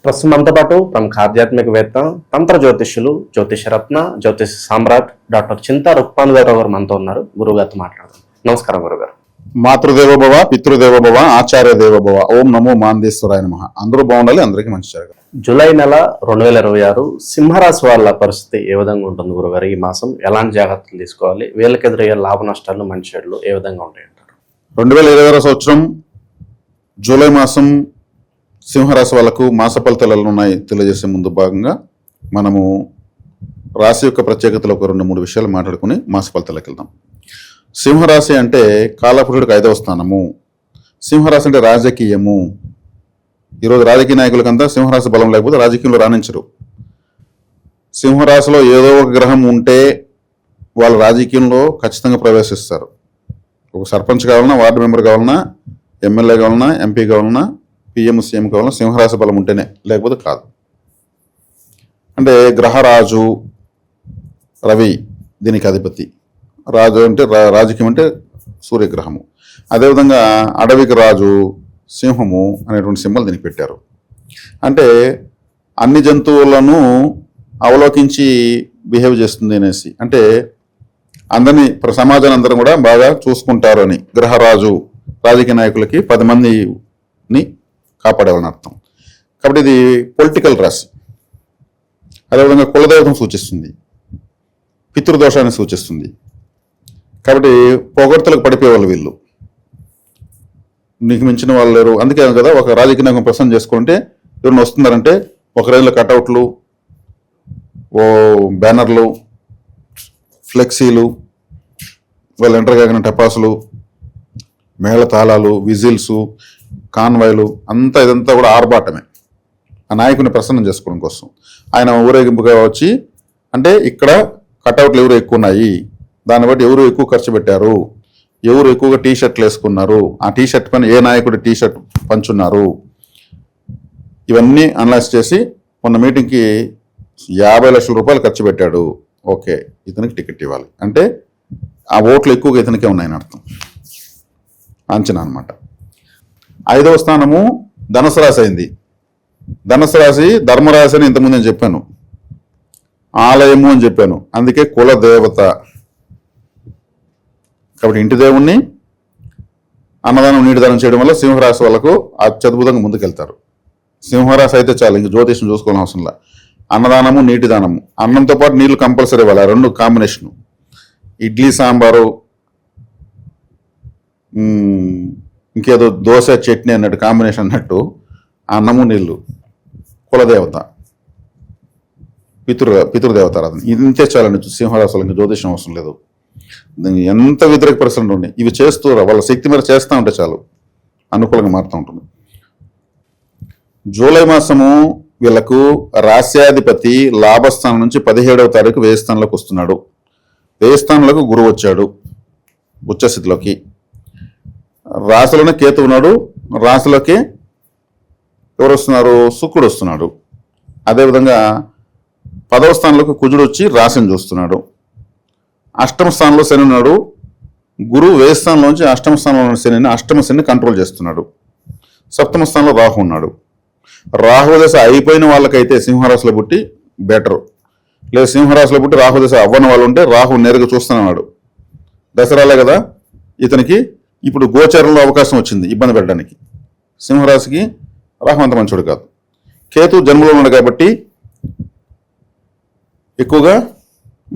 ప్రస్తుతం మనతో పాటు ప్రముఖ ఆధ్యాత్మికవేత్త, తంత్ర జ్యోతిష్యులు, జ్యోతిషరత్న, జ్యోతిష సామ్రాట్ డాక్టర్ చింతా రుక్మానుగారావు గారు మనతో ఉన్నారు. గురుగారితో మాట్లాడదాం. నమస్కారం గురుగారు. మాతృదేవోభవ, పితృదేవోభవ, ఆచార్య దేవోభవ. ఓం నమో మాందేశ్వరాయ నమః. అందరూ బాగుండాలి, అందరికీ మంచి జరగాలి. జూలై నెల 2026 సింహరాశి వాళ్ళ పరిస్థితి ఏ విధంగా ఉంటుంది గురుగారు? ఈ మాసం ఎలాంటి జాగ్రత్తలు తీసుకోవాలి? వీళ్ళకి ఎదురయ్యే లాభ నష్టాలు, మంచి చెడులు ఏ విధంగా ఉంటాయంటారు? 2026 సంవత్సరం జూలై మాసం సింహరాశి వాళ్ళకు మాస ఫలితాలు ఎలా ఉన్నాయి తెలియజేసే ముందు భాగంగా మనము రాశి యొక్క ప్రత్యేకతలు ఒక 2-3 విషయాలు మాట్లాడుకుని మాస ఫలితాలకు వెళ్దాం. సింహరాశి అంటే కాలపురుషుడికి 5వ స్థానము. సింహరాశి అంటే రాజకీయము. ఈరోజు రాజకీయ నాయకులకంతా సింహరాశి బలం లేకపోతే రాజకీయంలో రాణించరు. సింహరాశిలో ఏదో ఒక గ్రహం ఉంటే వాళ్ళు రాజకీయంలో ఖచ్చితంగా ప్రవేశిస్తారు. ఒక సర్పంచ్ కావాలన్నా, వార్డు మెంబర్ కావాలన్నా, ఎమ్మెల్యే కావాలన్నా, ఎంపీ కావాలన్నా, పిఎం, సీఎం కావాలన్నా సింహరాశి బలం ఉంటేనే, లేకపోతే కాదు. అంటే గ్రహరాజు రవి దీనికి అధిపతి. రాజు అంటే రాజకీయం అంటే సూర్యగ్రహము. అదేవిధంగా అడవికి రాజు సింహము అనేటువంటి సింబల్ దీనికి పెట్టారు. అంటే అన్ని జంతువులను అవలోకించి బిహేవ్ చేస్తుంది అనేసి, అంటే అందరినీ సమాజాన్ని అందరం కూడా బాగా చూసుకుంటారు అని గ్రహరాజు రాజకీయ నాయకులకి 10 మందిని కాపాడేవాళ్ళని అర్థం. కాబట్టి ఇది పొలిటికల్ రాశి. అదేవిధంగా కులదేవతను సూచిస్తుంది, పితృదోషాన్ని సూచిస్తుంది. కాబట్టి పొగడ్తలకు పడిపోయేవాళ్ళు వీళ్ళు. నీకు మించిన వాళ్ళు లేరు. అందుకే కదా ఒక రాజకీయ నాయకుని ప్రసన్న చేసుకుంటే ఎవరైనా వస్తున్నారంటే ఒక రేంజ్లో కటౌట్లు, ఓ బ్యానర్లు, ఫ్లెక్సీలు, వాళ్ళు ఎంటర్ కాగిన టపాసులు, మేళ తాళాలు, విజిల్స్, కాన్వాయ్లు, ఇదంతా కూడా ఆర్భాటమే ఆ నాయకుని ప్రసన్నం చేసుకోవడం కోసం. ఆయన ఊరేగింపుగా వచ్చి అంటే ఇక్కడ కటౌట్లు ఎవరు ఎక్కువ ఉన్నాయి, దాన్ని బట్టి ఎవరు ఎక్కువ ఖర్చు పెట్టారు, ఎవరు ఎక్కువగా టీ షర్ట్లు వేసుకున్నారు, ఆ టీ షర్ట్ పైన ఏ నాయకుడు టీ షర్ట్ పంచున్నారు, ఇవన్నీ అనలైజ్ చేసి మొన్న మీటింగ్కి 50 లక్షల రూపాయలు ఖర్చు పెట్టాడు, ఓకే ఇతనికి టికెట్ ఇవ్వాలి అంటే ఆ ఓట్లు ఎక్కువగా ఇతనికే ఉన్నాయని అర్థం. అంచనా అనమాట. 5వ స్థానము ధనుసు రాశి అయింది. ధనుసు రాశి ధర్మరాశి అని ఇంతకుముందు నేను చెప్పాను, ఆలయము అని చెప్పాను. అందుకే కుల దేవత. కాబట్టి ఇంటి దేవుణ్ణి అన్నదానం, నీటి దానం చేయడం వల్ల సింహరాశి వాళ్ళకు అత్యద్భుతంగా ముందుకెళ్తారు. సింహరాశి అయితే చాలు, ఇంక జ్యోతిషం చూసుకోవాల్సిన అవసరంలా. అన్నదానము, నీటి దానము, అన్నంతో పాటు నీళ్లు కంపల్సరీ ఇవ్వాలి. 2 కాంబినేషను. ఇడ్లీ సాంబారు, ఇంకేదో దోశ చట్నీ అన్నట్టు కాంబినేషన్ అన్నట్టు అన్నము నీళ్లు. కులదేవత, పితృదేవత ఆరాధన. ఇది ఇంతే చాలండి సింహరాశులకి, జ్యోతిషం అవసరం లేదు. ఎంత వ్యతిరేక పరిస్థితులు ఉన్నాయి, ఇవి చేస్తూ వాళ్ళ శక్తి మీద చేస్తూ ఉంటే చాలు, అనుకూలంగా మారుతూ ఉంటుంది. జూలై మాసము వీళ్ళకు రాశ్యాధిపతి లాభస్థానం నుంచి 17వ తారీఖు వ్యయ స్థానంలోకి వస్తున్నాడు. వ్యయ స్థానంలోకి గురువు వచ్చాడు ఉచ్చస్థితిలోకి. రాశిలోనే కేతు ఉన్నాడు. రాశిలోకి ఎవరు వస్తున్నారు? శుక్రుడు వస్తున్నాడు. అదేవిధంగా 10వ స్థానంలోకి కుజుడు వచ్చి రాశిని చూస్తున్నాడు. 8వ స్థానంలో శని ఉన్నాడు. గురువు వ్యయ స్థానంలోంచి 8వ స్థానంలో ఉన్న శనిని, అష్టమ శని కంట్రోల్ చేస్తున్నాడు. 7వ స్థానంలో రాహు ఉన్నాడు. రాహు దశ అయిపోయిన వాళ్ళకైతే సింహరాశిలో పుట్టి బెటరు. లేదా సింహరాశిలో పుట్టి రాహు దశ అవ్వని వాళ్ళు ఉంటే రాహు నేరుగా చూస్తున్నాడు. దసరాలే కదా ఇతనికి ఇప్పుడు గోచరంలో అవకాశం వచ్చింది ఇబ్బంది పెట్టడానికి. సింహరాశికి రాహు అంత మంచోడు కాదు. కేతు జన్మలో ఉన్నాడు కాబట్టి ఎక్కువగా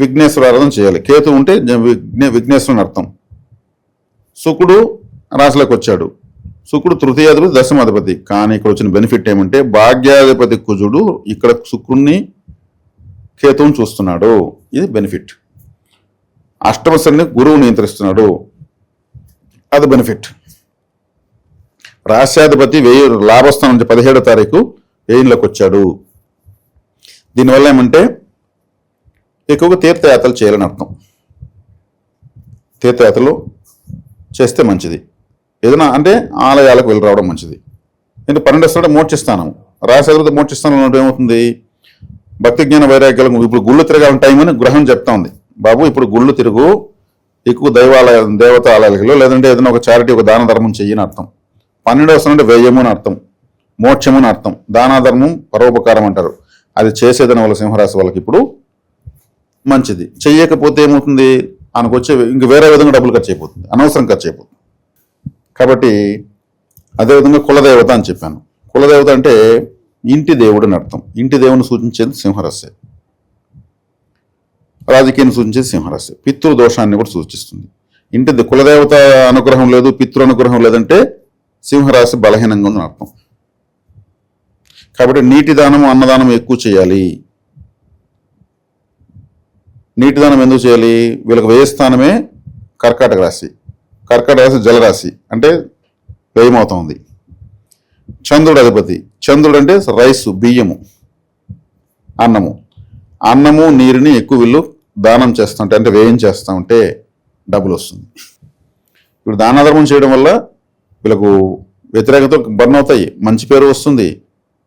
విఘ్నేశ్వర ఆరాధన చేయాలి. కేతు ఉంటే విఘ్నేశ్వరుని అర్థం. శుక్రుడు రాశిలోకి వచ్చాడు. శుక్రుడు తృతీయాధిపతి, దశమాధిపతి. కానీ ఇక్కడ వచ్చిన బెనిఫిట్ ఏమంటే భాగ్యాధిపతి కుజుడు ఇక్కడ శుక్రుణ్ణి, కేతువుని చూస్తున్నాడు. ఇది బెనిఫిట్. 8వ శని గురువు నియంత్రిస్తున్నాడు, అది బెనిఫిట్. రాశ్యాధిపతి లాభస్థానం నుంచి 17వ తారీఖు వ్యయంలోకి వచ్చాడు. దీనివల్ల ఏమంటే ఎక్కువగా తీర్థయాత్రలు చేయాలని అర్థం. తీర్థయాత్రలు చేస్తే మంచిది. ఏదైనా అంటే ఆలయాలకు వెళ్ళి రావడం మంచిది. అంటే 12వ స్థానం మోక్షస్థానం. రాశ్యాధిపతి మోక్షస్థానంలో ఉంటే ఏమవుతుంది? భక్తి జ్ఞాన వైరాగ్యాలకు ఇప్పుడు గుళ్ళు తిరగాలని టైం అని గ్రహం చెప్తా ఉంది. బాబు ఇప్పుడు గుళ్ళు తిరుగు, ఎక్కువ దేవతాలయాలకు, లేదంటే ఏదైనా ఒక చారిటీ, ఒక దాన ధర్మం చెయ్యని అర్థం. 12వ స్థానం అంటే వ్యయము అని అర్థం. మోక్షము అని అర్థం. దానాధర్మం పరోపకారం అంటారు. అది చేసేదని వాళ్ళ సింహరాశి వాళ్ళకి ఇప్పుడు మంచిది. చెయ్యకపోతే ఏమవుతుంది, ఆయనకు ఇంక వేరే విధంగా డబ్బులు ఖర్చు అయిపోతుంది, అనవసరం ఖర్చు అయిపోతుంది. కాబట్టి అదేవిధంగా కులదేవత అని చెప్పాను. కులదేవత అంటే ఇంటి దేవుడు అని అర్థం. ఇంటి దేవుని సూచించేది సింహరాశి, రాజకీయాన్ని సూచించేది సింహరాశి. పితృదోషాన్ని కూడా సూచిస్తుంది. ఇంటి కులదేవత అనుగ్రహం లేదు, పితృ అనుగ్రహం లేదంటే సింహరాశి బలహీనంగా ఉందని అర్థం. కాబట్టి నీటి దానము అన్నదానం ఎక్కువ చేయాలి. నీటి దానం ఎందుకు చేయాలి, వీళ్ళకి వ్యయస్థానమే కర్కాటక రాశి. కర్కాటక రాశి జలరాశి అంటే వ్యయమవుతుంది. చంద్రుడు అధిపతి. చంద్రుడు అంటే రైసు, బియ్యము, అన్నము. అన్నము నీరుని ఎక్కువ వీళ్ళు దానం చేస్తుంటే అంటే వ్యయం చేస్తూ ఉంటే డబ్బులు వస్తుంది. ఇప్పుడు దానాధర్మం చేయడం వల్ల వీళ్ళకు వ్యతిరేకత బర్న్ అవుతాయి, మంచి పేరు వస్తుంది,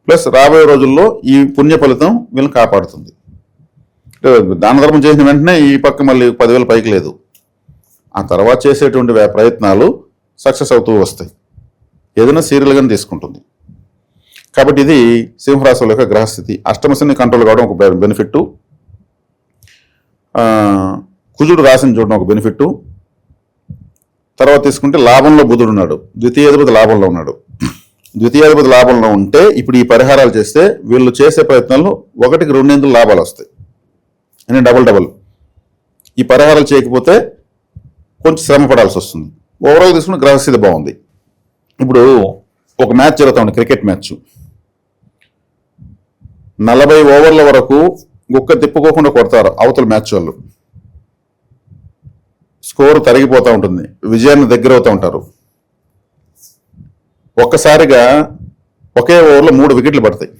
ప్లస్ రాబోయే రోజుల్లో ఈ పుణ్య ఫలితం వీళ్ళని కాపాడుతుంది. దానధర్మం చేసిన వెంటనే ఈ పక్క మళ్ళీ 10,000 పైకి లేదు. ఆ తర్వాత చేసేటువంటి ప్రయత్నాలు సక్సెస్ అవుతూ వస్తాయి. ఏదైనా సీరియల్గానే తీసుకుంటుంది. కాబట్టి ఇది సింహరాశుల యొక్క గ్రహస్థితి. అష్టమశని కంట్రోల్ కావడం ఒక బెనిఫిట్. కుజుడు రాశిని చూడడం ఒక బెనిఫిట్. తర్వాత తీసుకుంటే లాభంలో బుధుడు ఉన్నాడు, ద్వితీయాధిపతి లాభంలో ఉన్నాడు. ద్వితీయాధిపతి లాభంలో ఉంటే ఇప్పుడు ఈ పరిహారాలు చేస్తే వీళ్ళు చేసే ప్రయత్నాల్లో 1కి 2 లాభాలు వస్తాయి, అంటే డబుల్. ఈ పరిహారాలు చేయకపోతే కొంచెం శ్రమ పడాల్సి వస్తుంది. ఓవరాల్ తీసుకున్న గ్రహస్థితి బాగుంది. ఇప్పుడు ఒక మ్యాచ్ జరుగుతా ఉంది, క్రికెట్ మ్యాచ్. 40 ఓవర్ల వరకు గుక్క తిప్పుకోకుండా కొడతారు అవతల మ్యాచ్ వాళ్ళు. స్కోర్ తరిగిపోతూ ఉంటుంది, విజయాన్ని దగ్గర అవుతూ ఉంటారు. ఒక్కసారిగా ఒకే ఓవర్లో 3 వికెట్లు పడతాయి.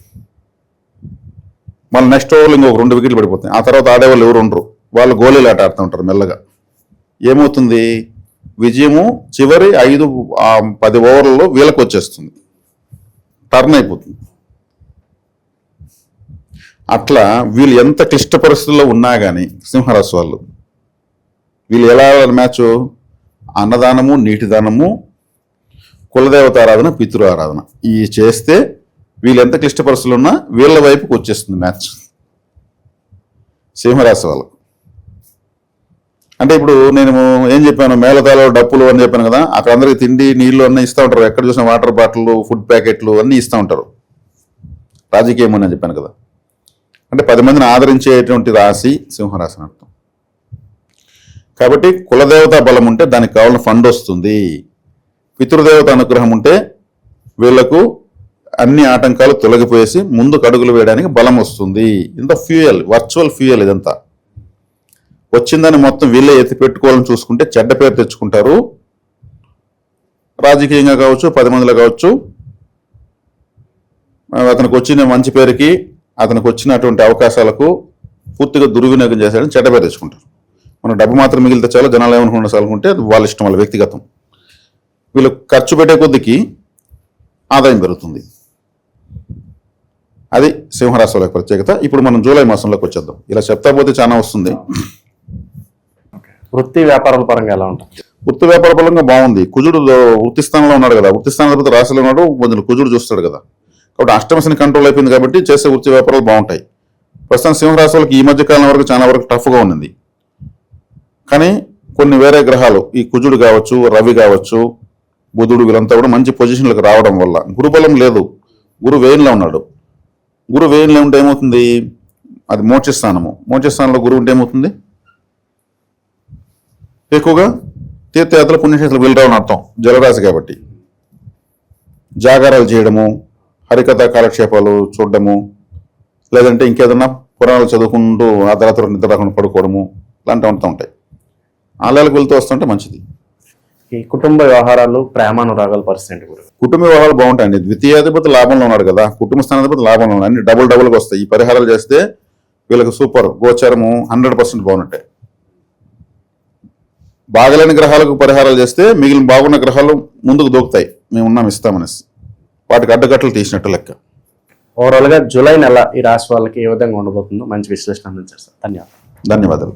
మళ్ళీ నెక్స్ట్ ఓవర్లో ఇంకొక 2 వికెట్లు పడిపోతాయి. ఆ తర్వాత ఆడేవాళ్ళు ఎవరు ఉండరు, వాళ్ళు గోళీలు ఆట ఆడుతూ ఉంటారు మెల్లగా. ఏమవుతుంది, విజయము చివరి 5-10 ఓవర్లలో వీళ్ళకి వచ్చేస్తుంది, టర్న్ అయిపోతుంది. అట్లా వీళ్ళు ఎంత క్లిష్ట పరిస్థితుల్లో ఉన్నా కానీ సింహరాశి వాళ్ళు వీళ్ళు ఎలా మ్యాచ్, అన్నదానము, నీటి దానము, కులదేవత ఆరాధన, పితృ ఆరాధన ఈ చేస్తే వీళ్ళు ఎంత క్లిష్ట పరిస్థితులు ఉన్నా వీళ్ళ వైపుకి వచ్చేస్తుంది మ్యాచ్ సింహరాశి వాళ్ళకు. అంటే ఇప్పుడు నేను ఏం చెప్పాను, మేళతాలు, డప్పులు అని చెప్పాను కదా, అక్కడ అందరికి తిండి నీళ్లు అన్నీ ఇస్తూ ఉంటారు. ఎక్కడ చూసిన వాటర్ బాటిల్, ఫుడ్ ప్యాకెట్లు అన్నీ ఇస్తూ ఉంటారు. రాజకీయం అని చెప్పాను కదా, అంటే 10 మందిని ఆదరించేటువంటి రాశి సింహరాశి అని అర్థం. కాబట్టి కులదేవత బలం ఉంటే దానికి కావాలని ఫండ్ వస్తుంది. పితృదేవత అనుగ్రహం ఉంటే వీళ్లకు అన్ని ఆటంకాలు తొలగిపోయేసి ముందుకు అడుగులు వేయడానికి బలం వస్తుంది. ఇంత ఫ్యూయల్, వర్చువల్ ఫ్యూయల్. ఇదంతా వచ్చిందని మొత్తం వీళ్ళే ఎత్తి పెట్టుకోవాలని చూసుకుంటే చెడ్డ పేరు తెచ్చుకుంటారు. రాజకీయంగా కావచ్చు, 10 మందిలో కావచ్చు, అతనికి వచ్చిన మంచి పేరుకి, అతనికి వచ్చినటువంటి అవకాశాలకు పూర్తిగా దుర్వినియోగం చేశాడని చెడ్డ పేరు తెచ్చుకుంటారు. మనం డబ్బు మాత్రం మిగిలితే చాలు, జనాలు ఏమనుకుంటే చాలనుకుంటే వాళ్ళ ఇష్టం, వాళ్ళ వ్యక్తిగతం. వీళ్ళు ఖర్చు పెట్టే కొద్దికి ఆదాయం పెరుగుతుంది. అది సింహరాశి వాళ్ళ ప్రత్యేకత. ఇప్పుడు మనం జూలై మాసంలోకి వచ్చేద్దాం. ఇలా చెప్తా పోతే చాలా వస్తుంది. వృత్తి వ్యాపారాల పరంగా ఎలా ఉంటుంది? వృత్తి వ్యాపార పరంగా బాగుంది. కుజుడు వృత్తి స్థానంలో ఉన్నాడు కదా, వృత్తి స్థానంలో రాశిలో ఉన్నాడు, కొంచెం కుజుడు చూస్తాడు కదా. కాబట్టి అష్టమశని కంట్రోల్ అయిపోయింది కాబట్టి చేసే వృత్తి వ్యాపారాలు బాగుంటాయి. ప్రస్తుతం సింహరాశి వాళ్ళకి ఈ మధ్య కాలం వరకు చాలా వరకు టఫ్గా ఉన్నది. కానీ కొన్ని వేరే గ్రహాలు, ఈ కుజుడు కావచ్చు, రవి కావచ్చు, బుధుడు, వీళ్ళంతా కూడా మంచి పొజిషన్లకు రావడం వల్ల, గురుబలం లేదు, గురు వేయంలో ఉన్నాడు. గురు వేయంలో ఉంటే ఏమవుతుంది, అది మోక్షస్థానము. మోక్షస్థానంలో గురువు ఉంటే ఏమవుతుంది, ఎక్కువగా తీర్థయాత్రలు, పుణ్యక్షేత్రాలు వెళ్ళడం అర్థం. జలరాశి కాబట్టి జాగారాలు చేయడము, హరికథ కాలక్షేపాలు చూడడము, లేదంటే ఇంకేదన్నా పురాణాలు చదువుకుంటూ ఆ తర్వాత నిద్ర రాకుండా పడుకోవడము, ఇలాంటివి అంటూ ఉంటాయి. ఆలయాలకు వెళ్తూ వస్తుంటే మంచిది. ఈ కుటుంబ వ్యవహారాలు, ప్రేమానురాగాల పరిస్థితి గురించి. కుటుంబ వ్యవహారాలు బాగుంటాయండి. ద్వితీయాధిపతి లాభంలో ఉన్నాడు కదా, కుటుంబ స్థానాధిపతి లాభంలో ఉన్నాడు, అన్ని డబుల్గా వస్తాయి. ఈ పరిహారాలు చేస్తే వీళ్ళకి సూపర్. గోచారము 100% బాగున్నట్టే. బాగలేని గ్రహాలకు పరిహారాలు చేస్తే మిగిలిన బాగున్న గ్రహాలు ముందుకు దూకుతాయి, మేము ఉన్నాం ఇస్తామనేసి. వాటికి అడ్డగట్లు తీసినట్టు లెక్క. ఓవరాల్గా జూలై నెల ఈ రాశి వాళ్ళకి ఏ విధంగా ఉండబోతుందో మంచి విశ్లేషణ అందించారు సార్. ధన్యవాదాలు. ధన్యవాదాలు.